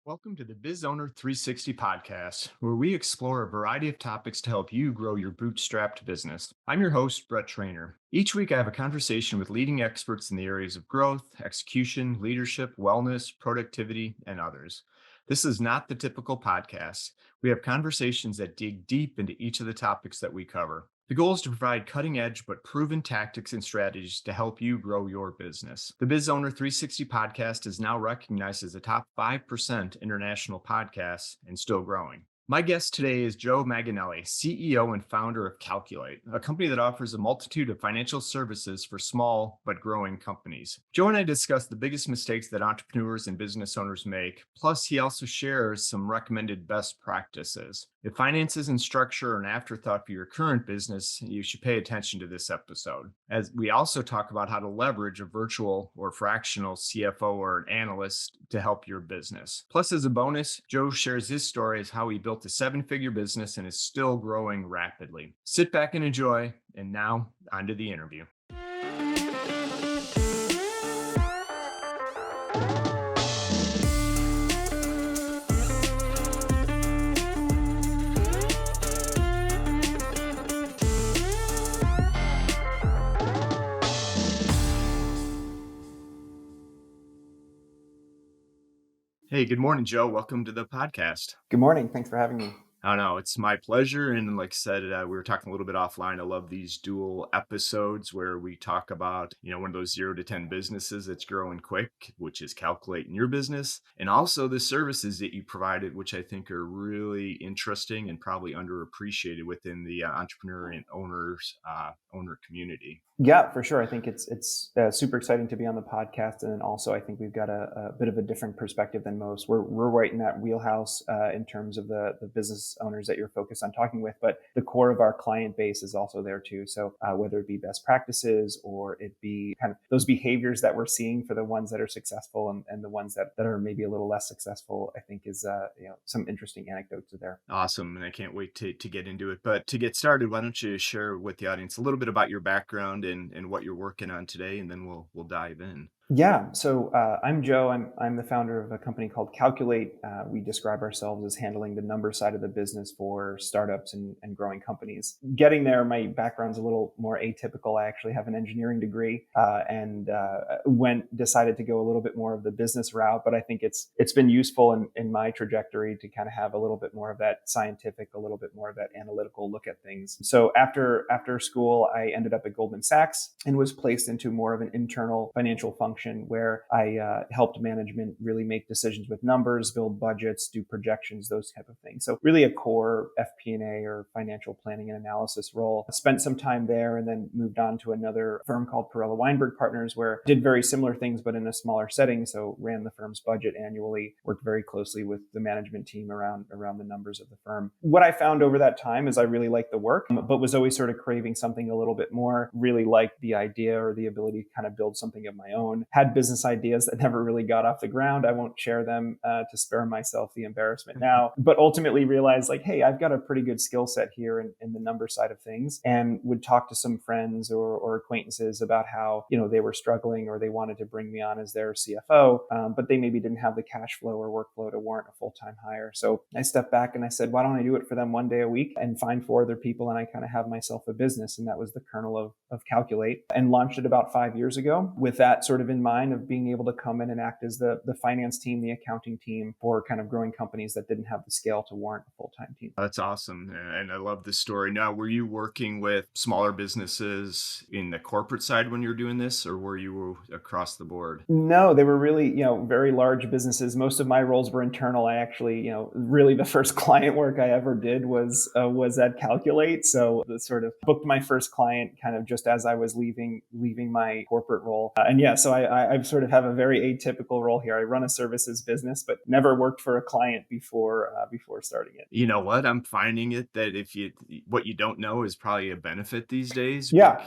Welcome to the Biz Owner 360 podcast, where we explore a variety of topics to help you grow your bootstrapped business. I'm your host, Brett Trainer. Each week, I have a conversation with leading experts in the areas of growth, execution, leadership, wellness, productivity, and others. This is not the typical podcast. We have conversations that dig deep into each of the topics that we cover. The goal is to provide cutting edge but proven tactics and strategies to help you grow your business. The Biz Owner 360 podcast is now recognized as a top 5% international podcast and still growing. My guest today is Joe Manganelli, CEO and founder of Caculate, a company that offers a multitude of financial services for small but growing companies. Joe and I discuss the biggest mistakes that entrepreneurs and business owners make, plus he also shares some recommended best practices. If finances and structure are an afterthought for your current business, you should pay attention to this episode. As we also talk about how to leverage a virtual or fractional CFO or an analyst to help your business. Plus, as a bonus, Joe shares his story as how he built a seven-figure business and is still growing rapidly. Sit back and enjoy. And now, on to the interview. Hey, good morning, Joe. Welcome to the podcast. Good morning. Thanks for having me. I don't know. It's my pleasure. And like I said, we were talking a little bit offline. I love these dual episodes where we talk about, one of those 0 to 10 businesses that's growing quick, which is calculating your business, and also the services that you provided, which I think are really interesting and probably underappreciated within the entrepreneur and owner community. Yeah, for sure. I think it's super exciting to be on the podcast, and then also I think we've got a bit of a different perspective than most. We're right in that wheelhouse in terms of the business owners that you're focused on talking with, but the core of our client base is also there too. So whether it be best practices or it be kind of those behaviors that we're seeing for the ones that are successful and the ones that are maybe a little less successful, I think is some interesting anecdotes there. Awesome. And I can't wait to get into it. But to get started, why don't you share with the audience a little bit about your background and what you're working on today, and then we'll dive in. Yeah, so I'm Joe. I'm the founder of a company called Caculate. We describe ourselves as handling the number side of the business for startups and growing companies. Getting there, my background's a little more atypical. I actually have an engineering degree and decided to go a little bit more of the business route. But I think it's been useful in my trajectory to kind of have a little bit more of that scientific, a little bit more of that analytical look at things. So after school, I ended up at Goldman Sachs and was placed into more of an internal financial function where I helped management really make decisions with numbers, build budgets, do projections, those type of things. So really a core FP&A or financial planning and analysis role. I spent some time there and then moved on to another firm called Perella Weinberg Partners, where I did very similar things, but in a smaller setting. So ran the firm's budget annually, worked very closely with the management team around the numbers of the firm. What I found over that time is I really liked the work, but was always sort of craving something a little bit more, really liked the idea or the ability to kind of build something of my own. Had business ideas that never really got off the ground. I won't share them to spare myself the embarrassment now, but ultimately realized like, hey, I've got a pretty good skill set here in the number side of things, and would talk to some friends or acquaintances about how, they were struggling or they wanted to bring me on as their CFO, but they maybe didn't have the cash flow or workflow to warrant a full-time hire. So I stepped back and I said, why don't I do it for them one day a week and find 4 other people, and I kind of have myself a business. And that was the kernel of Caculate, and launched it about 5 years ago with that sort of in mind of being able to come in and act as the finance team, the accounting team for kind of growing companies that didn't have the scale to warrant a full-time team. That's awesome. And I love this story. Now, were you working with smaller businesses in the corporate side when you're doing this, or were you across the board? No, they were really, very large businesses. Most of my roles were internal. I actually, really the first client work I ever did was at Caculate. So the sort of booked my first client kind of just as I was leaving my corporate role. So I sort of have a very atypical role here. I run a services business, but never worked for a client before starting it. You know what? I'm finding it that what you don't know is probably a benefit these days. Yeah.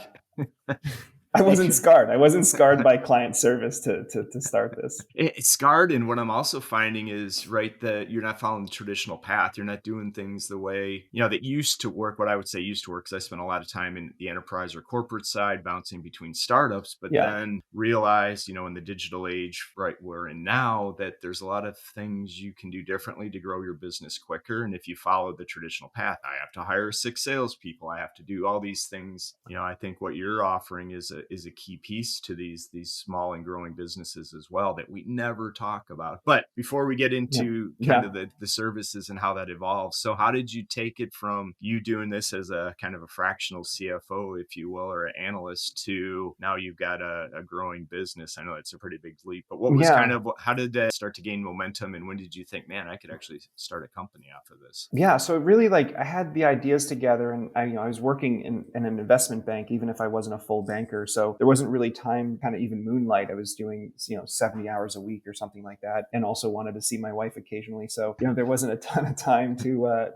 I wasn't scarred. I wasn't scarred by client service to start this. It's scarred, and what I'm also finding is, right, that you're not following the traditional path. You're not doing things the way, that used to work, what I would say used to work, because I spent a lot of time in the enterprise or corporate side, bouncing between startups, but Yeah. then realized, in the digital age, right, we're in now, that there's a lot of things you can do differently to grow your business quicker. And if you follow the traditional path, I have to hire 6 salespeople, I have to do all these things. I think what you're offering is a key piece to these small and growing businesses as well, that we never talk about. But before we get Yeah. into kind Yeah. of the services and how that evolves, so how did you take it from you doing this as a kind of a fractional CFO, if you will, or an analyst, to now you've got a growing business? I know it's a pretty big leap, but what was Yeah. how did that start to gain momentum, and when did you think, man, I could actually start a company off of this? Yeah, so really, like, I had the ideas together, and I was working in an investment bank, even if I wasn't a full banker. So there wasn't really time, kind of even moonlight. I was doing 70 hours a week or something like that, and also wanted to see my wife occasionally. So there wasn't a ton of time to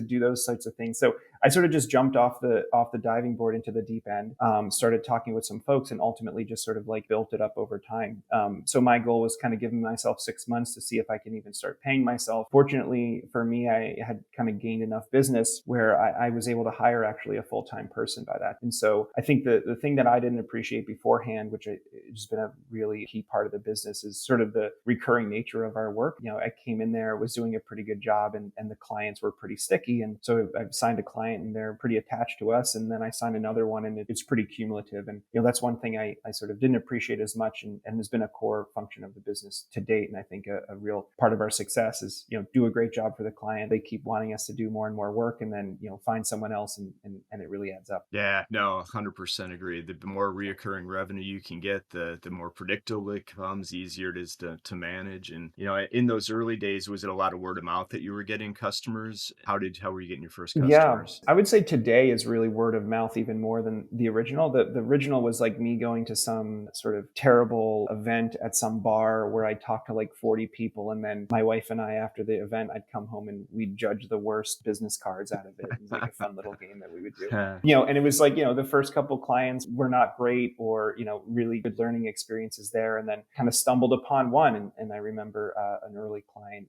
do those types of things. So I sort of just jumped off the diving board into the deep end, started talking with some folks, and ultimately just sort of like built it up over time. So my goal was kind of giving myself 6 months to see if I can even start paying myself. Fortunately for me, I had kind of gained enough business where I was able to hire actually a full-time person by that. And so I think the thing that I didn't appreciate beforehand, which has been a really key part of the business, is sort of the recurring nature of our work. I came in there, was doing a pretty good job, and the clients were pretty sticky. And so I've signed a client and they're pretty attached to us. And then I signed another one and it's pretty cumulative. And, that's one thing I sort of didn't appreciate as much, and has been a core function of the business to date. And I think a real part of our success is, do a great job for the client. They keep wanting us to do more and more work, and then, find someone else, and it really adds up. Yeah, no, 100% agree. The more reoccurring revenue you can get, the more predictable it becomes, easier it is to manage. And, in those early days, was it a lot of word of mouth that you were getting customers? How were you getting your first Yeah, customers? I would say today is really word of mouth even more than the original. The original was like me going to some sort of terrible event at some bar where I talked to like 40 people. And then my wife and I, after the event, I'd come home and we'd judge the worst business cards out of it. It was like a fun little game that we would do. And it was like, the first couple clients were not great, or, really good learning experiences there. And then kind of stumbled upon one. And I remember an early client,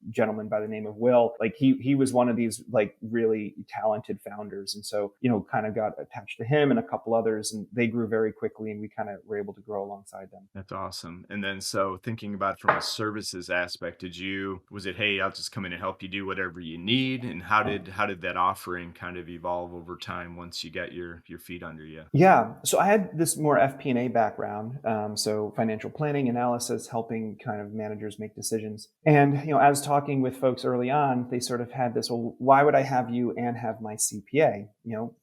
gentleman by the name of Will. Like he was one of these like really talented founders, and so kind of got attached to him and a couple others, and they grew very quickly, and we kind of were able to grow alongside them. That's awesome. And then, so thinking about from a services aspect, was it, hey, I'll just come in and help you do whatever you need? And how did that offering kind of evolve over time once you got your feet under you? Yeah, so I had this more FP&A background, so financial planning, analysis, helping kind of managers make decisions. And as talking with folks early on, they sort of had this, well, why would I have you and have my CPA?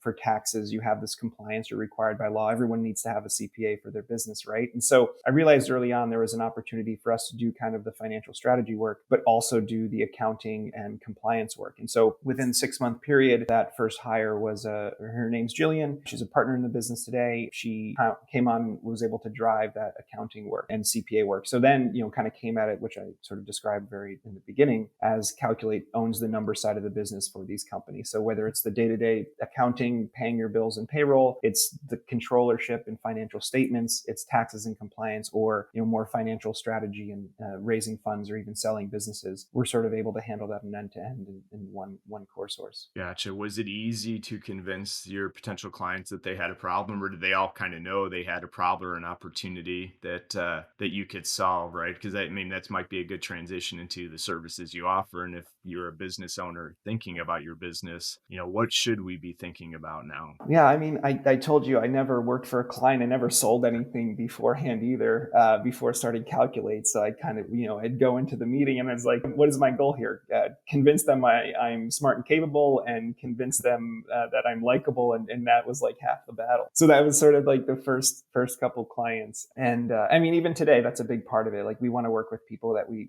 For taxes, you have this compliance, you're required by law. Everyone needs to have a CPA for their business, right? And so I realized early on there was an opportunity for us to do kind of the financial strategy work, but also do the accounting and compliance work. And so within 6 month period, that first hire was her name's Jillian. She's a partner in the business today. She came on, was able to drive that accounting work and CPA work. So then, kind of came at it, which I sort of described very in the beginning, as Caculate owns the number side of the business for these companies. So whether it's the day-to-day accounting, paying your bills and payroll, it's the controllership and financial statements, it's taxes and compliance, or more financial strategy and raising funds, or even selling businesses, we're sort of able to handle that in end to end in one core source. Gotcha. Was it easy to convince your potential clients that they had a problem, or did they all kind of know they had a problem or an opportunity that you could solve, right? Because I mean, that might be a good transition into the services you offer. And if you're a business owner thinking about your business, what should we be thinking about now? Yeah, I mean, I told you I never worked for a client. I never sold anything beforehand either, before starting Calculate. So I kind of, I'd go into the meeting and I was like, what is my goal here? Convince them I'm smart and capable, and convince them that I'm likable. And that was like half the battle. So that was sort of like the first couple clients. And I mean, even today, that's a big part of it. Like, we want to work with people that we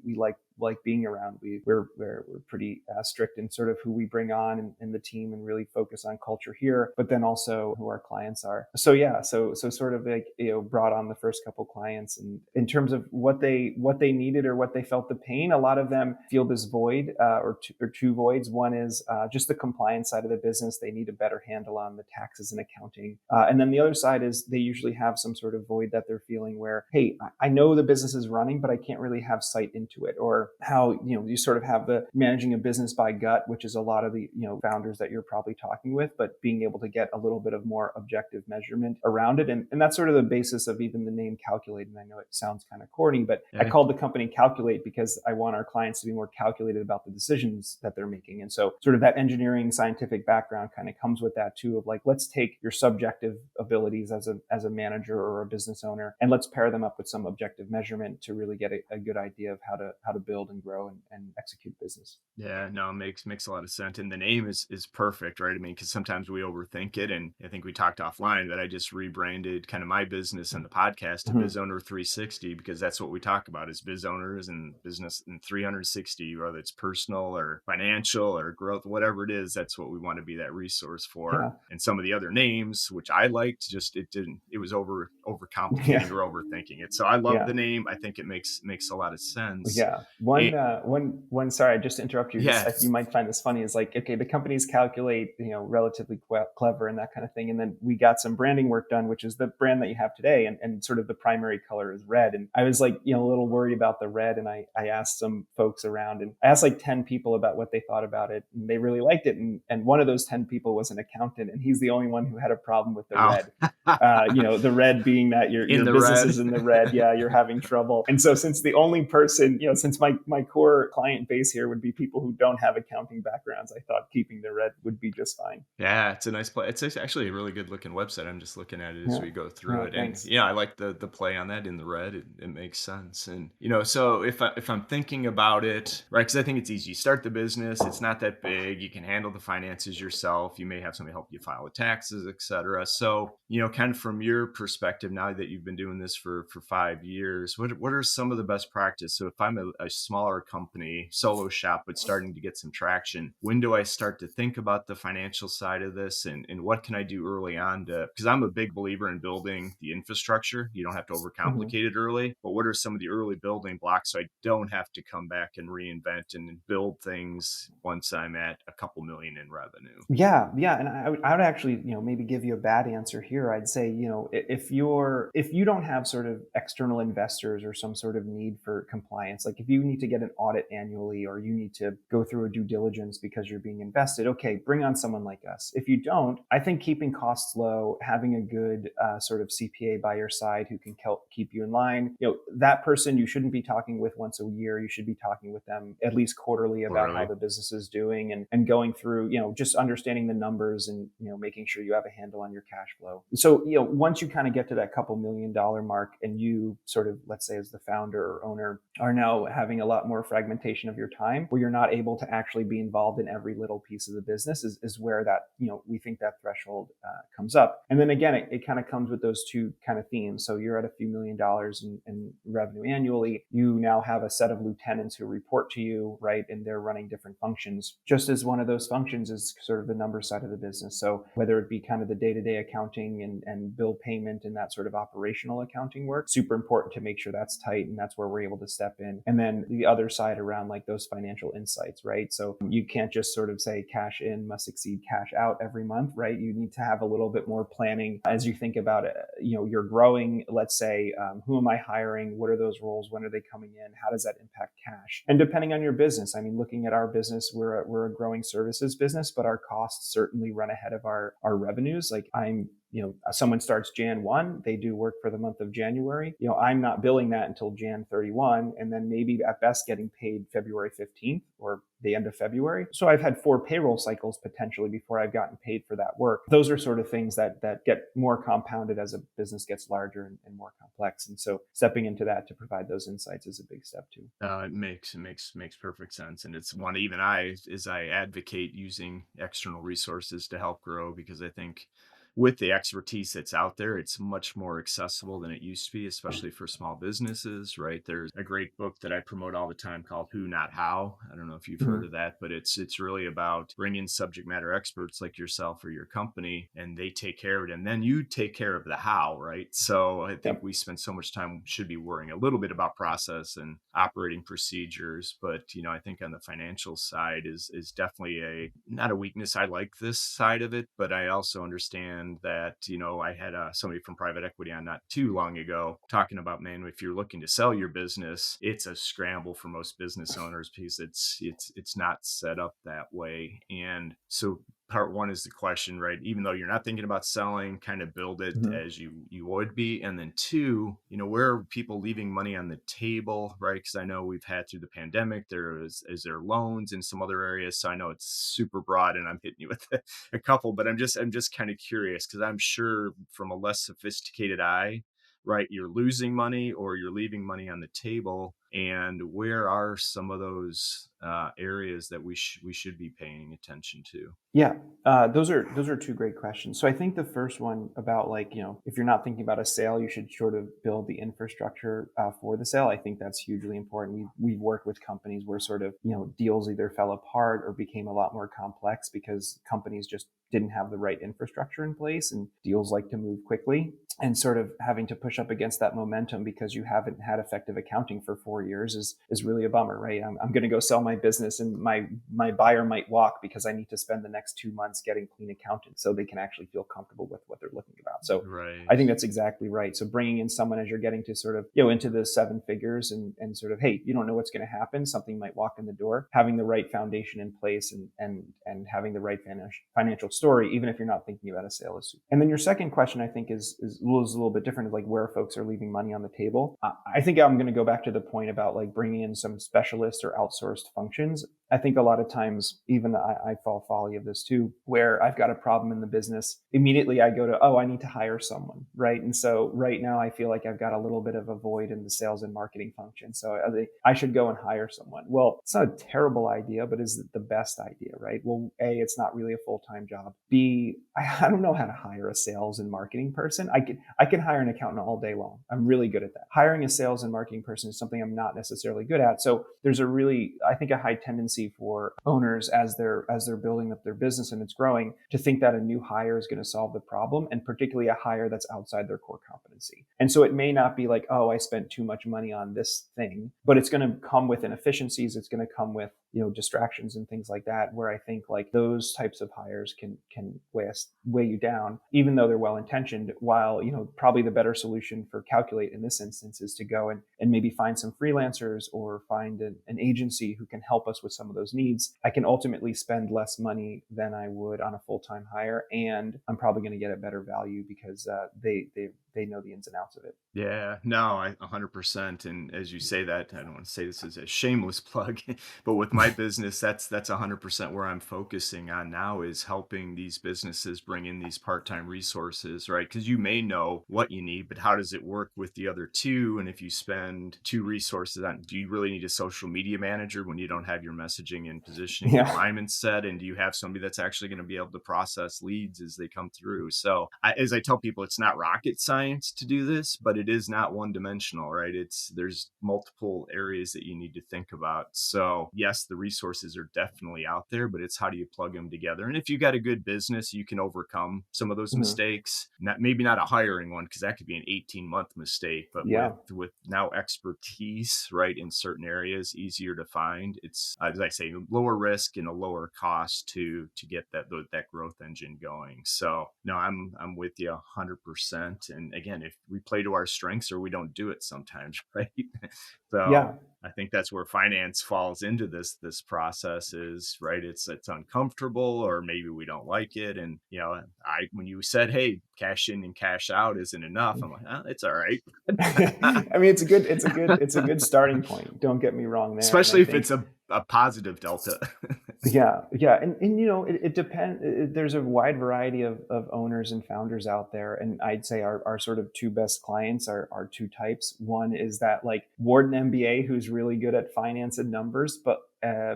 like being around. We're pretty strict in sort of who we bring on, in the team and really focus on culture here, but then also who our clients are. So yeah, so sort of like, brought on the first couple clients, and in terms of what they needed or what they felt the pain, a lot of them feel this void, or two voids. One is just the compliance side of the business. They need a better handle on the taxes and accounting, and then the other side is they usually have some sort of void that they're feeling where, hey, I know the business is running, but I can't really have sight into it. Or how, you sort of have the managing a business by gut, which is a lot of the, founders that you're probably talking with, but being able to get a little bit of more objective measurement around it. And that's sort of the basis of even the name Calculate. And I know it sounds kind of corny, but I Yeah. called the company Calculate because I want our clients to be more calculated about the decisions that they're making. And so sort of that engineering scientific background kind of comes with that too, of like, let's take your subjective abilities as a manager or a business owner, and let's pair them up with some objective measurement to really get a good idea of how to build and grow and execute business. Yeah, no, it makes a lot of sense, and the name is perfect, right? I mean, because sometimes we overthink it, and I think we talked offline that I just rebranded kind of my business and the podcast to Mhm. Biz Owner 360 because that's what we talk about is biz owners and business in 360, whether it's personal or financial or growth, whatever it is. That's what we want to be that resource for. Yeah. And some of the other names, which I liked, just it didn't. It was Yeah. overcomplicating or overthinking it. So I love Yeah. the name. I think it makes a lot of sense. Yeah. And, One, sorry, I just interrupt you. This, you yes. might find this funny, is like, okay, the companies Calculate, relatively clever and that kind of thing. And then we got some branding work done, which is the brand that you have today. And sort of the primary color is red. And I was like, a little worried about the red. And I asked some folks around, and I asked like 10 people about what they thought about it. And they really liked it. And one of those 10 people was an accountant. And he's the only one who had a problem with the Oh. red. The red being that In your the business red. is in the red. Yeah, you're having trouble. And so since the only person, since my core client base here would be people who don't have accounting backgrounds, I thought keeping the red would be just fine. Yeah, it's a nice play. It's actually a really good looking website. I'm just looking at it as Yeah. we go through No, it, and thanks. yeah, I like the play on that in the red. It makes sense, and so if I'm thinking about it, right? Because I think it's easy. You start the business. It's not that big. You can handle the finances yourself. You may have somebody help you file the taxes, etc. So kind of from your perspective, now that you've been doing this for 5 years, what are some of the best practice? So if I'm a smaller company, solo shop, but starting to get some traction, when do I start to think about the financial side of this, and what can I do early on to, because I'm a big believer in building the infrastructure. You don't have to Mhm. overcomplicate it early, but what are some of the early building blocks so I don't have to come back and reinvent and build things once I'm at a couple million in revenue? Yeah, yeah, and I would actually, maybe give you a bad answer here. I'd say, if you don't have sort of external investors or some sort of need for compliance, like if you need to get an audit annually or you need to go through a due diligence because you're being invested, okay, bring on someone like us. If you don't, I think keeping costs low, having a good sort of CPA by your side who can keep you in line, that person you shouldn't be talking with once a year. You should be talking with them at least quarterly about how Quarterly. the business is doing, and going through, just understanding the numbers, and making sure you have a handle on your cash flow. So once you kind of get to that couple $1 million mark, and you sort of, let's say as the founder or owner, are now having a lot more fragmentation of your time where you're not able to actually be involved in every little piece of the business, is where that, we think that threshold comes up. And then again, it kind of comes with those two kind of themes. So you're at a few $1 million in revenue annually. You now have a set of lieutenants who report to you, right? And they're running different functions, just as one of those functions is sort of the number side of the business. So whether it be kind of the day-to-day accounting and bill payment and that sort of operational accounting work, super important to make sure that's tight. And that's where we're able to step in. And then the other side around like those financial insights, right? So you can't just sort of say cash in must exceed cash out every month, right? You need to have a little bit more planning as you think about it. You're growing, let's say, who am I hiring? What are those roles? When are they coming in? How does that impact cash? And depending on your business, I mean, looking at our business, we're a growing services business, but our costs certainly run ahead of our revenues. Like someone starts Jan 1, they do work for the month of January. I'm not billing that until Jan 31, and then maybe at best getting paid February 15th or the end of February. So I've had 4 payroll cycles potentially before I've gotten paid for that work. Those are sort of things that get more compounded as a business gets larger and more complex. And so stepping into that to provide those insights is a big step too. It makes perfect sense, and it's one even I advocate using external resources to help grow because I think with the expertise that's out there, it's much more accessible than it used to be, especially for small businesses, right? There's a great book that I promote all the time called Who Not How. I don't know if you've heard Mhm. of that, but it's really about bringing subject matter experts like yourself or your company, and they take care of it, and then you take care of the how, right? So I think Yep. we spend so much time should be worrying a little bit about process and operating procedures, but I think on the financial side is definitely a not a weakness. I like this side of it, but I also understand that I had somebody from private equity on not too long ago talking about, man, if you're looking to sell your business, it's a scramble for most business owners because it's not set up that way. And so part one is the question, right? Even though you're not thinking about selling, kind of build it Mhm. as you would be. And then two, where are people leaving money on the table, right? Because I know we've had through the pandemic, is there loans in some other areas. So I know it's super broad, and I'm hitting you with a couple, but I'm just kind of curious because I'm sure from a less sophisticated eye, right, you're losing money or you're leaving money on the table, and where are some of those areas that we should be paying attention to? Yeah, those are two great questions. So I think the first one about, like, if you're not thinking about a sale, you should sort of build the infrastructure for the sale. I think that's hugely important. We've worked with companies where sort of deals either fell apart or became a lot more complex because companies just didn't have the right infrastructure in place, and deals like to move quickly. And sort of having to push up against that momentum because you haven't had effective accounting for 4 years is really a bummer, right? I'm going to go sell my business, and my buyer might walk because I need to spend the next 2 months getting clean accounting so they can actually feel comfortable with what they're looking about. So I Right. think that's exactly right. So bringing in someone as you're getting to sort of into the seven figures, and sort of, hey, you don't know what's going to happen. Something might walk in the door. Having the right foundation in place, and having the right financial story, even if you're not thinking about a sale, is super. And then your second question, I think, is a little bit different, of like where folks are leaving money on the table. I think I'm going to go back to the point about like bringing in some specialists or outsourced functions. I think a lot of times, even I fall folly of this too, where I've got a problem in the business. Immediately I go to, oh, I need to hire someone, right? And so right now I feel like I've got a little bit of a void in the sales and marketing function. So I should go and hire someone. Well, it's not a terrible idea, but is it the best idea, right? Well, A, it's not really a full-time job. B, I don't know how to hire a sales and marketing person. I can hire an accountant all day long. I'm really good at that. Hiring a sales and marketing person is something I'm not necessarily good at. So there's I think, a high tendency for owners as they're building up their business and it's growing to think that a new hire is going to solve the problem, and particularly a hire that's outside their core competency. And so it may not be like, oh, I spent too much money on this thing, but it's going to come with inefficiencies. It's going to come with distractions and things like that, where I think like those types of hires can weigh you down, even though they're well intentioned. While probably the better solution for Caculate in this instance is to go and maybe find some freelancers or find an agency who can help us with some of those needs. I can ultimately spend less money than I would on a full-time hire, and I'm probably going to get a better value because they know the ins and outs of it. Yeah, no, 100%. And as you say that, I don't want to say this as a shameless plug, but with my business, that's 100% where I'm focusing on now, is helping these businesses bring in these part-time resources, right? Because you may know what you need, but how does it work with the other two? And if you spend two resources on, do you really need a social media manager when you don't have your messaging and positioning and Yeah. alignment set? And do you have somebody that's actually going to be able to process leads as they come through? So as I tell people, it's not rocket science to do this, but it is not one dimensional, right? There's multiple areas that you need to think about. So yes, the resources are definitely out there, but it's how do you plug them together? And if you got a good business, you can overcome some of those Mhm. mistakes. Maybe not a hiring one, because that could be an 18-month mistake, but with Yeah. now expertise, right, in certain areas, easier to find. It's, as I say, lower risk and a lower cost to get that growth engine going. So no, I'm with you 100%. And again, if we play to our strengths, or we don't do it sometimes, right? So Yeah. I think that's where finance falls into this process, is right. It's uncomfortable, or maybe we don't like it. And I when you said, hey, cash in and cash out isn't enough, I'm like, oh, it's all right. I mean, it's a good starting point. Don't get me wrong there. And I Especially if think, it's a positive delta. yeah, and it depends. There's a wide variety of owners and founders out there, and I'd say our sort of two best clients are two types. One is that like Wharton MBA who's really good at finance and numbers, but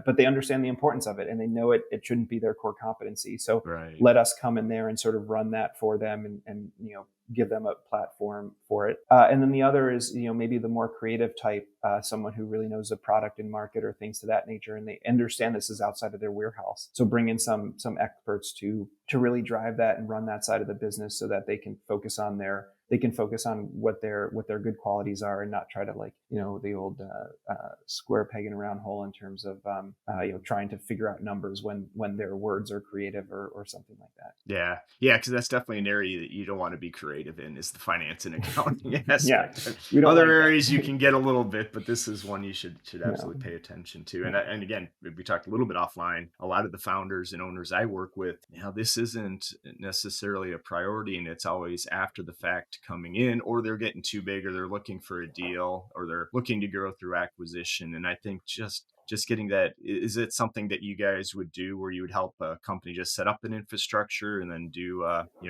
but they understand the importance of it, and they know it shouldn't be their core competency. So Right. let us come in there and sort of run that for them, and give them a platform for it. And then the other is, maybe the more creative type, someone who really knows the product and market or things to that nature, and they understand this is outside of their warehouse. So bring in some experts to really drive that and run that side of the business, so that they can focus on what their good qualities are, and not try to, like, the old square peg in a round hole in terms of trying to figure out numbers when their words are creative or something like that. Yeah. Yeah, because that's definitely an area that you don't want to be creative in, is the finance and accounting Yeah, aspect. we don't Other like areas you that. can get a little bit, but this is one you should No, absolutely pay attention to. And no. and again, we talked a little bit offline. A lot of the founders and owners I work with, this isn't necessarily a priority, and it's always after the fact coming in, or they're getting too big, or they're looking for a deal, or they're looking to grow through acquisition. And I think just getting that, is it something that you guys would do, where you would help a company just set up an infrastructure and then do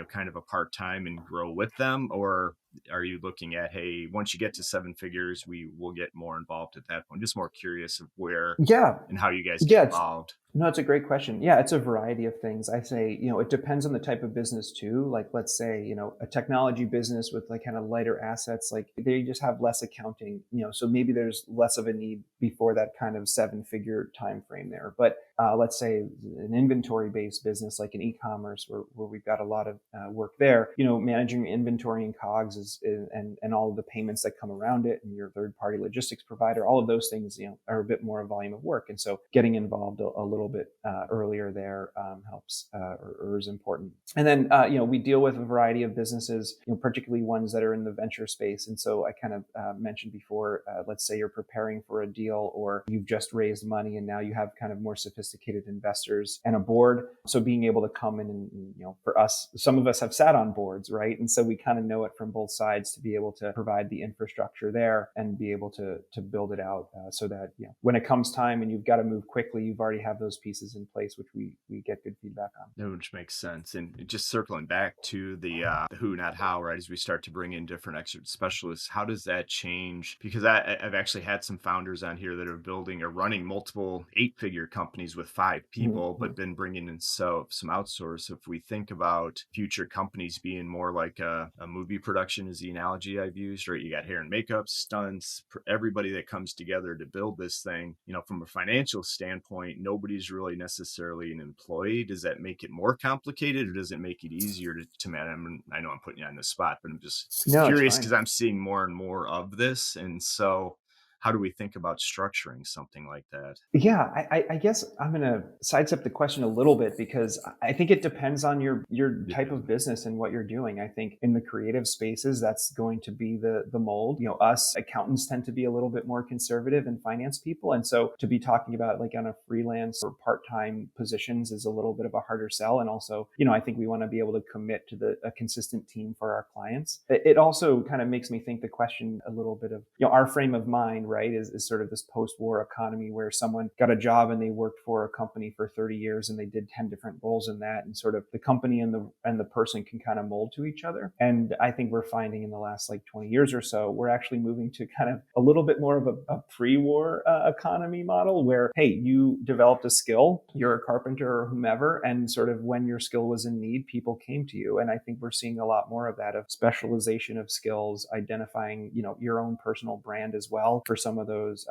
kind of a part-time and grow with them? Or are you looking at, hey, once you get to seven figures, we will get more involved at that point? Just more curious of where Yeah, and how you guys get yeah. involved. No, it's a great question. Yeah, it's a variety of things. I say, it depends on the type of business too. Like, let's say, a technology business with like kind of lighter assets, like they just have less accounting, so maybe there's less of a need before that kind of seven-figure time frame there. But let's say an inventory-based business like an e-commerce, where we've got a lot of work there, managing inventory and COGS and all of the payments that come around it, and your third-party logistics provider, all of those things, are a bit more a volume of work. And so getting involved a little bit earlier there helps, or is important. And then we deal with a variety of businesses, particularly ones that are in the venture space. And so I kind of mentioned before, let's say you're preparing for a deal, or you've just raised money and now you have kind of more sophisticated investors and a board. So being able to come in and for us, some of us have sat on boards, right? And so we kind of know it from both sides, to be able to provide the infrastructure there and be able to build it out, so that when it comes time and you've got to move quickly, you've already have those pieces in place, which we get good feedback on. No, which makes sense. And just circling back to the who, not how, right? As we start to bring in different expert specialists, how does that change? Because I've actually had some founders on here that are building or running multiple eight-figure companies with five people, Mm-hmm. but been bringing in some outsource. If we think about future companies being more like a movie production, is the analogy I've used, right? You got hair and makeup, stunts, everybody that comes together to build this thing. From a financial standpoint, nobody's really necessarily an employee. Does that make it more complicated, or does it make it easier to manage? I know I'm putting you on the spot, but I'm just No, it's curious, fine. because I'm seeing more and more of this. And so how do we think about structuring something like that? Yeah, I guess I'm going to sidestep the question a little bit, because I think it depends on your type Yeah. of business and what you're doing. I think in the creative spaces, that's going to be the mold. Us accountants tend to be a little bit more conservative and finance people, and so to be talking about like on a freelance or part-time positions is a little bit of a harder sell. And also, I think we want to be able to commit to a consistent team for our clients. It also kind of makes me think the question a little bit of our frame of mind, right? Is sort of this post-war economy where someone got a job and they worked for a company for 30 years and they did 10 different roles in that, and sort of the company and the person can kind of mold to each other. And I think we're finding in the last like 20 years or so, we're actually moving to kind of a little bit more of a pre-war economy model, where, hey, you developed a skill, you're a carpenter or whomever, and sort of when your skill was in need, people came to you. And I think we're seeing a lot more of that, of specialization of skills, identifying your own personal brand as well for some of those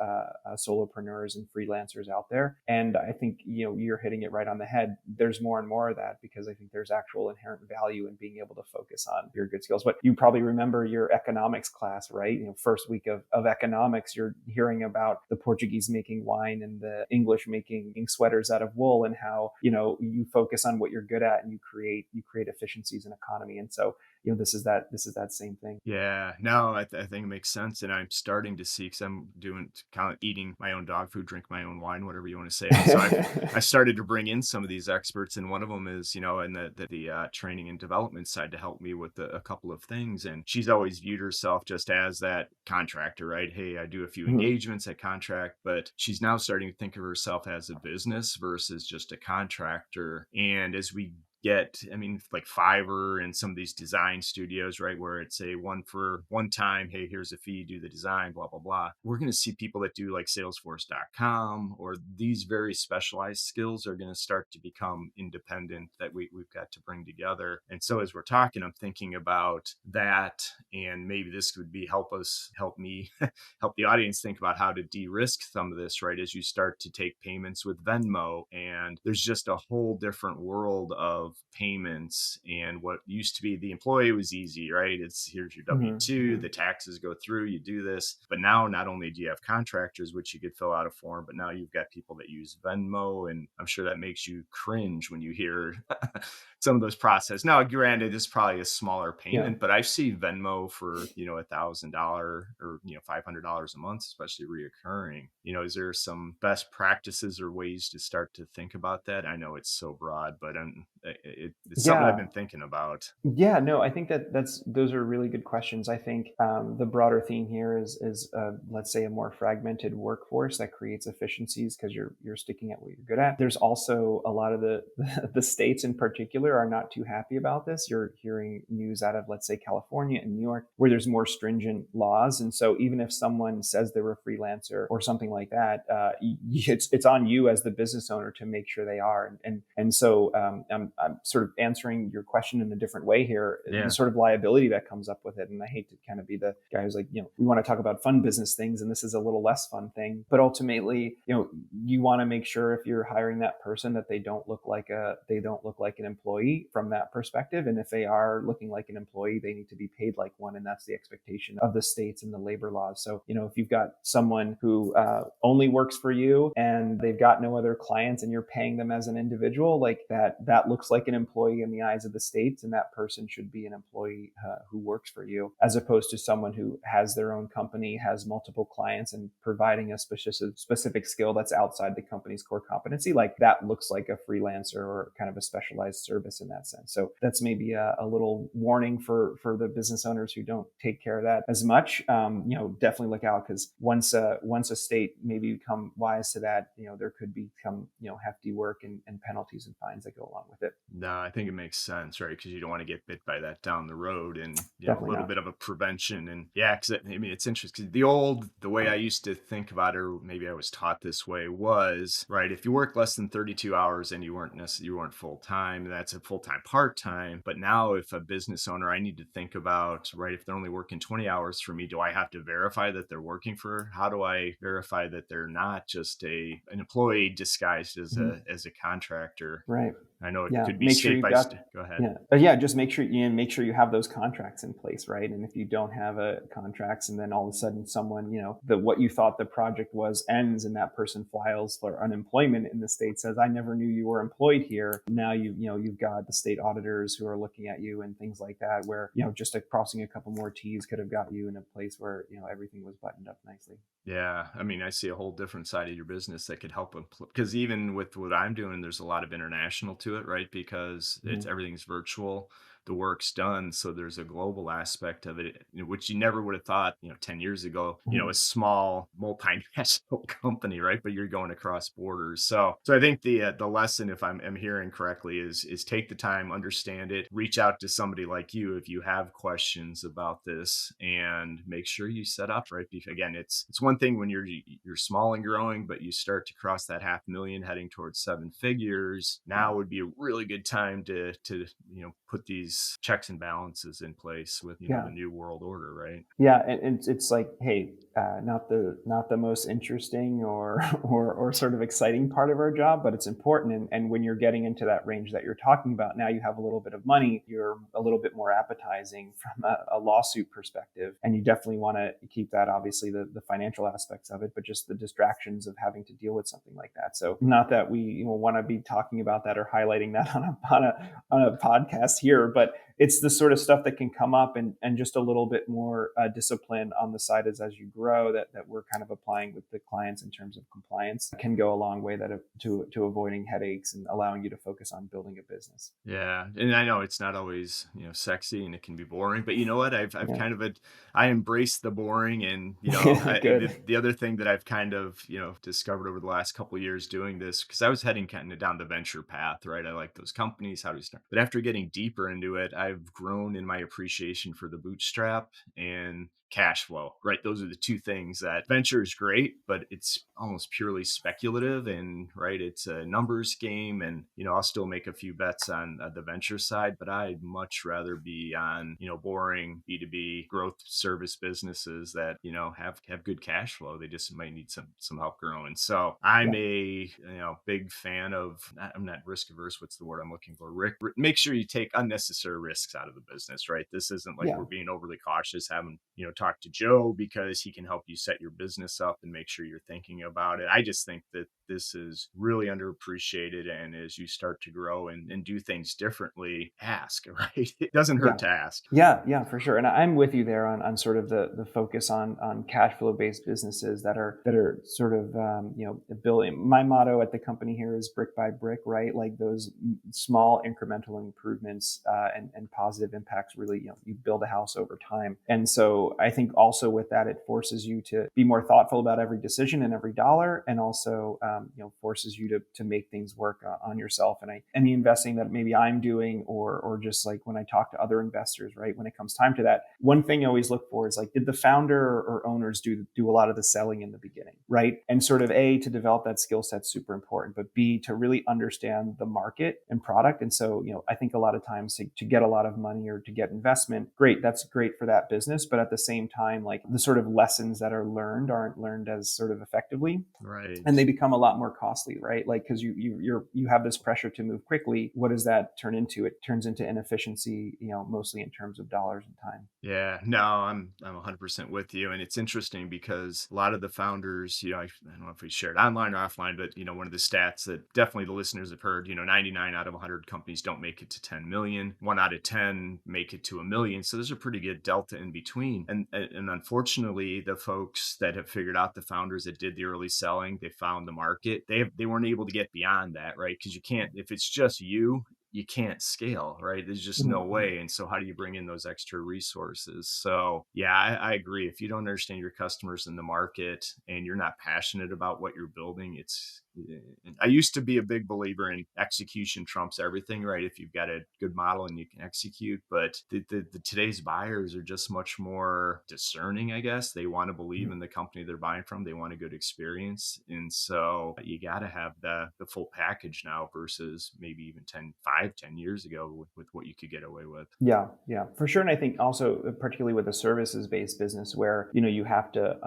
solopreneurs and freelancers out there. And I think you're hitting it right on the head. There's more and more of that, because I think there's actual inherent value in being able to focus on your good skills. But you probably remember your economics class, right? First week of economics, you're hearing about the Portuguese making wine and the English making sweaters out of wool, and how you focus on what you're good at and you create efficiencies and economy. And so this is that same thing. Yeah, no, I think it makes sense. And I'm starting to see, because I'm doing kind of eating my own dog food, drink my own wine, whatever you want to say. And so I started to bring in some of these experts, and one of them is, in the training and development side, to help me with a couple of things. And she's always viewed herself just as that contractor, right? Hey, I do a few Mhm. engagements at contract, but she's now starting to think of herself as a business versus just a contractor. And as we get, I mean, like Fiverr and some of these design studios, right, where it's a one for one time, hey, here's a fee, do the design, blah, blah, blah. We're going to see people that do like Salesforce.com, or these very specialized skills are going to start to become independent that we've got to bring together. And so as we're talking, I'm thinking about that, and maybe this would be help me, help the audience think about how to de-risk some of this, right? As you start to take payments with Venmo, and there's just a whole different world of payments. And what used to be the employee was easy, right? It's here's your W-2, the taxes go through, you do this. But now not only do you have contractors, which you could fill out a form, but now you've got people that use Venmo. And I'm sure that makes you cringe when you hear some of those processes. Now, granted, it's probably a smaller Yeah. payment, but I've seen Venmo for, $1,000 or, $500 a month, especially reoccurring. Is there some best practices or ways to start to think about that? I know it's so broad, but it's something I've Yeah. been thinking about. Yeah, no, I think those are really good questions. I think the broader theme here is let's say a more fragmented workforce that creates efficiencies because you're sticking at what you're good at. There's also a lot of the the states in particular are not too happy about this. You're hearing news out of, let's say, California and New York where there's more stringent laws, and so even if someone says they're a freelancer or something like that, it's on you as the business owner to make sure they are. And so I'm sort of answering your question in a different way here, Yeah. the sort of liability that comes up with it. And I hate to kind of be the guy who's like, we want to talk about fun business things, and this is a little less fun thing. But ultimately, you want to make sure if you're hiring that person that they don't look like an employee from that perspective. And if they are looking like an employee, they need to be paid like one. And that's the expectation of the states and the labor laws. So, if you've got someone who only works for you and they've got no other clients and you're paying them as an individual, like that looks like an employee in the eyes of the states, and that person should be an employee who works for you, as opposed to someone who has their own company, has multiple clients, and providing a specific skill that's outside the company's core competency. Like that looks like a freelancer or kind of a specialized service in that sense. So that's maybe a little warning for the business owners who don't take care of that as much. Definitely look out, because once a state maybe become wise to that, there could become hefty work and penalties and fines that go along with it. No, I think it makes sense, right? Because you don't want to get bit by that down the road, and a Definitely little not. bit of a prevention. And yeah, because I mean, it's interesting. The way I used to think about it, or maybe I was taught this way, was right. If you work less than 32 hours and you weren't full time, that's a full time part time. But now, if a business owner, I need to think about, right, if they're only working 20 hours for me, do I have to verify that they're working for? How do I verify that they're not just an employee disguised as a contractor? Right. I know it Yeah. could be Make sure state you've by got, state. Go ahead. yeah. But yeah, just make sure you have those contracts in place, right? And if you don't have contracts, and then all of a sudden someone, what you thought the project was ends, and that person files for unemployment in the state, says, I never knew you were employed here. Now you've got the state auditors who are looking at you and things like that, where, just crossing a couple more T's could have got you in a place where, everything was buttoned up nicely. Yeah, I mean, I see a whole different side of your business that could help because even with what I'm doing, there's a lot of international to it, right? Because it's Mhm. everything's virtual, the work's done, so there's a global aspect of it, which you never would have thought, 10 years ago. A Mhm. small multinational company, right? But you're going across borders, so I think the lesson, if I'm hearing correctly, is take the time, understand it, reach out to somebody like you if you have questions about this, and make sure you set up right. Because again, it's one thing when you're small and growing, but you start to cross that 500,000 heading towards seven figures. Now would be a really good time to put these checks and balances in place with Yeah. the new world order, right? Yeah, and it's like, hey, not the most interesting or or sort of exciting part of our job, but it's important. And when you're getting into that range that you're talking about, now you have a little bit of money, you're a little bit more appetizing from a lawsuit perspective, and you definitely want to keep that, obviously the financial aspects of it, but just the distractions of having to deal with something like that. So not that we want to be talking about that or highlighting that on a podcast here, but it's the sort of stuff that can come up, and just a little bit more discipline on the side as you grow that we're kind of applying with the clients in terms of compliance can go a long way to avoiding headaches and allowing you to focus on building a business. Yeah, and I know it's not always, sexy and it can be boring, but you know what? I've Yeah. kind of I embrace the boring and, Good. the other thing that I've kind of, discovered over the last couple of years doing this, because I was heading kind of down the venture path, right? I like those companies, how do you start? But after getting deeper into it, I've grown in my appreciation for the bootstrap and cash flow, right? Those are the two things. That venture is great, but it's almost purely speculative, and right, it's a numbers game. And I'll still make a few bets on the venture side, but I'd much rather be on boring B2B growth service businesses that have good cash flow. They just might need some help growing. So I'm Yeah. a big fan of, I'm not risk averse, what's the word I'm looking for, Rick, make sure you take unnecessary risks out of the business, right? This isn't like Yeah. we're being overly cautious, having talk to Joe because he can help you set your business up and make sure you're thinking about it. I just think that this is really underappreciated. And as you start to grow and do things differently, ask, right? It doesn't hurt Yeah. to ask. Yeah, for sure. And I'm with you there on sort of the focus on cash flow based businesses that are sort of building. My motto at the company here is brick by brick, right? Like those small incremental improvements and positive impacts. Really, you build a house over time. And so I think also with that, it forces you to be more thoughtful about every decision and every dollar, and also forces you to make things work on yourself. And any investing that maybe I'm doing, or just like when I talk to other investors, right, when it comes time to that, one thing I always look for is like, did the founder or owners do a lot of the selling in the beginning, right? And sort of A, to develop that skill set, super important, but B, to really understand the market and product. And so I think a lot of times to get a lot of money or to get investment, great, that's great for that business, but at the same time, like the sort of lessons that are learned aren't learned as sort of effectively, and Right. they become a lot more costly, right? Like, because you have this pressure to move quickly. What does that turn into? It turns into inefficiency, mostly in terms of dollars and time. Yeah, no, I'm 100% with you, and it's interesting because a lot of the founders, I don't know if we shared online or offline, but one of the stats that definitely the listeners have heard, 99 out of 100 companies don't make it to 10 million. 1 out of 10 make it to a million. So there's a pretty good delta in between. And unfortunately, the folks that have figured out, the founders that did the early selling, they found the market. They weren't able to get beyond that, right? Because you can't, if it's just you can't scale, right? There's just no Mm-hmm. way. And so how do you bring in those extra resources? So yeah, I agree. If you don't understand your customers in the market and you're not passionate about what you're building, I used to be a big believer in execution trumps everything, right? If you've got a good model and you can execute, but the today's buyers are just much more discerning, I guess. They want to believe in the company they're buying from. They want a good experience. And so you got to have the full package now versus maybe even 10 years ago with what you could get away with. Yeah, for sure. And I think also, particularly with a services based business where, you have to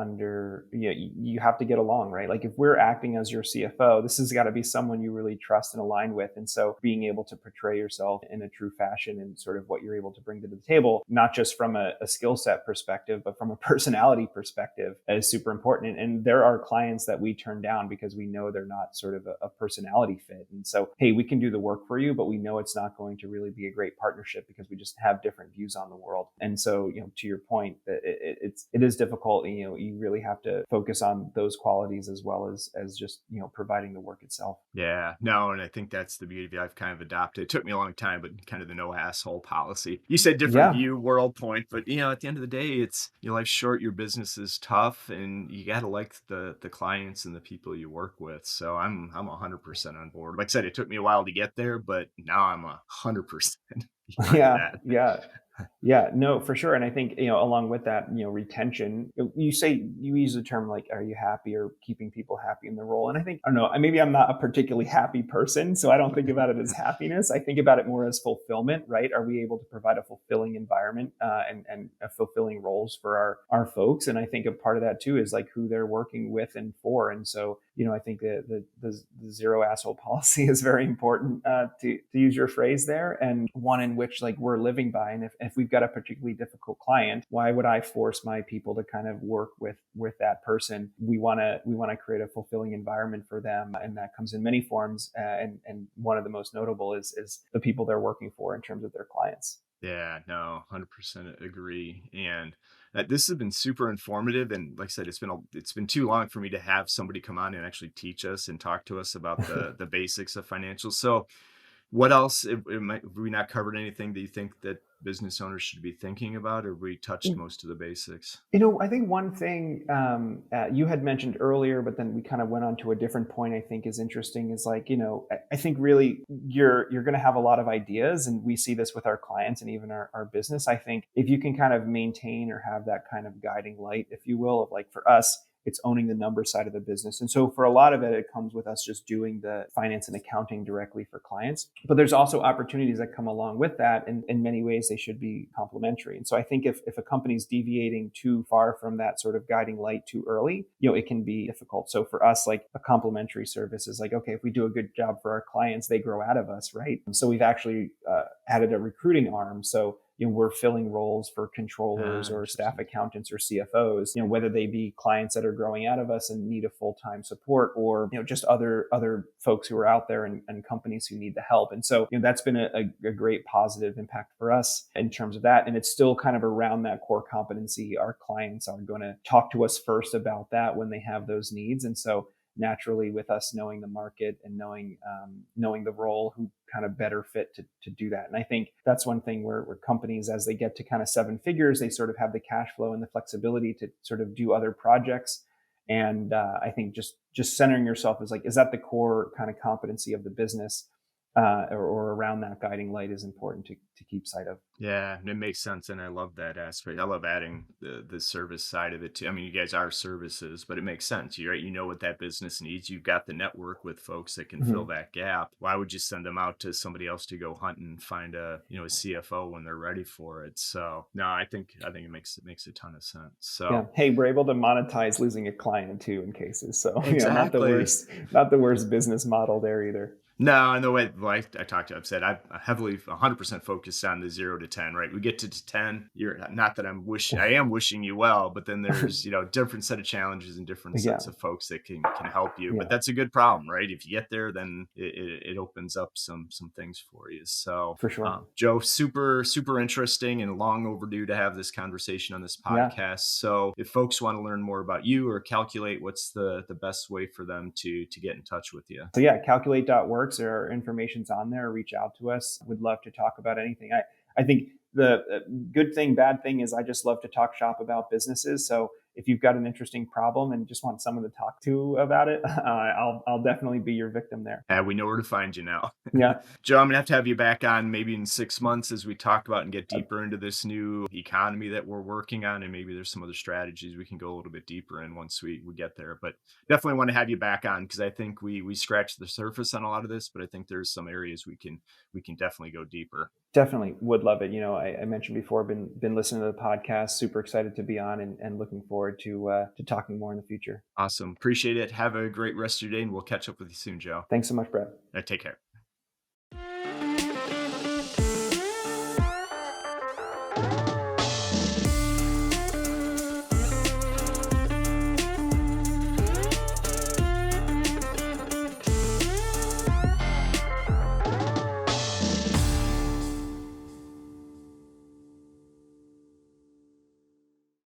you have to get along, right? Like if we're acting as your CFO, this has got to be someone you really trust and align with. And so being able to portray yourself in a true fashion and sort of what you're able to bring to the table, not just from a skill set perspective, but from a personality perspective, is super important. And there are clients that we turn down because we know they're not sort of a personality fit. And so, hey, we can do the work for you, but we know it's not going to really be a great partnership because we just have different views on the world. And so, to your point, that it is difficult. You really have to focus on those qualities as well as just providing the work itself. Yeah, no, and I think that's the beauty of it. I've kind of adopted. It took me a long time, but kind of the no asshole policy. You said different Yeah, view, world point, but at the end of the day, it's your life's short, your business is tough, and you got to like the clients and the people you work with. So I'm 100% on board. Like I said, it took me a while to get there, but now I'm 100% behind yeah, that. yeah. Yeah, no, for sure. And I think, along with that, retention, you use the term like, are you happy, or keeping people happy in the role? And I think, I don't know, maybe I'm not a particularly happy person, so I don't think about it as happiness. I think about it more as fulfillment, right? Are we able to provide a fulfilling environment and a fulfilling roles for our folks? And I think a part of that too is like who they're working with and for. And so, I think the zero asshole policy is very important, to use your phrase there, and one in which like we're living by. And if we've got a particularly difficult client, why would I force my people to kind of work with that person? We want to create a fulfilling environment for them, and that comes in many forms. And one of the most notable is the people they're working for in terms of their clients. Yeah, no, 100% agree. And this has been super informative. And like I said, it's been too long for me to have somebody come on and actually teach us and talk to us about the basics of financials. So, what else? Have we not covered anything that you think that business owners should be thinking about, or we touched most of the basics? I think one thing you had mentioned earlier, but then we kind of went on to a different point. I think is interesting. Is like I think really you're going to have a lot of ideas, and we see this with our clients and even our business. I think if you can kind of maintain or have that kind of guiding light, if you will, of like for us, it's owning the number side of the business. And so for a lot of it, it comes with us just doing the finance and accounting directly for clients. But there's also opportunities that come along with that. And in many ways, they should be complementary. And so I think if a company's deviating too far from that sort of guiding light too early, it can be difficult. So for us, like a complementary service is like, okay, if we do a good job for our clients, they grow out of us, right? So we've actually added a recruiting arm. So we're filling roles for controllers or staff Interesting. accountants or CFOs, whether they be clients that are growing out of us and need a full-time support, or, just other folks who are out there and companies who need the help. And so, that's been a great positive impact for us in terms of that. And it's still kind of around that core competency. Our clients are going to talk to us first about that when they have those needs. And so naturally, with us knowing the market and knowing the role, who kind of better fit to do that. And I think that's one thing where companies, as they get to kind of seven figures, they sort of have the cash flow and the flexibility to sort of do other projects. And I think just centering yourself is like, is that the core kind of competency of the business, or around that guiding light is important to keep sight of. Yeah, it makes sense, and I love that aspect. I love adding the service side of it too. I mean, you guys are services, but it makes sense. You're right. You know what that business needs. You've got the network with folks that can fill Mhm. that gap. Why would you send them out to somebody else to go hunt and find a CFO when they're ready for it? So no, I think it makes a ton of sense. Yeah. So Hey, we're able to monetize losing a client too in cases. So, exactly. not the worst business model there either. No, and the way like I talked to, I've said I'm heavily 100% focused on the 0 to 10. Right, we get to 10. You're not that I am wishing you well, but then there's different set of challenges and different Yeah. sets of folks that can help you. But Yeah, that's a good problem, right? If you get there, then it opens up some things for you. So, for sure. Joe, super interesting and long overdue to have this conversation on this Yeah. podcast. So, if folks want to learn more about you or Calculate, what's the best way for them to get in touch with you? So yeah, calculate.works. Our information's on there. Reach out to us. Would love to talk about anything. I think the good thing, bad thing is I just love to talk shop about businesses. So if you've got an interesting problem and just want someone to talk to about it, I'll definitely be your victim there. We know where to find you now. Yeah. Joe, I'm gonna have you back on maybe in 6 months as we talk about and get Uh, deeper into this new economy that we're working on, and maybe there's some other strategies we can go a little bit deeper in once we get there. But definitely want to have you back on because I think we scratched the surface on a lot of this, but I think there's some areas we can definitely go deeper. Definitely would love it. I mentioned before, been listening to the podcast, super excited to be on, and looking forward to talking more in the future. Awesome. Appreciate it. Have a great rest of your day, and we'll catch up with you soon, Joe. Thanks so much, Brett. Take care.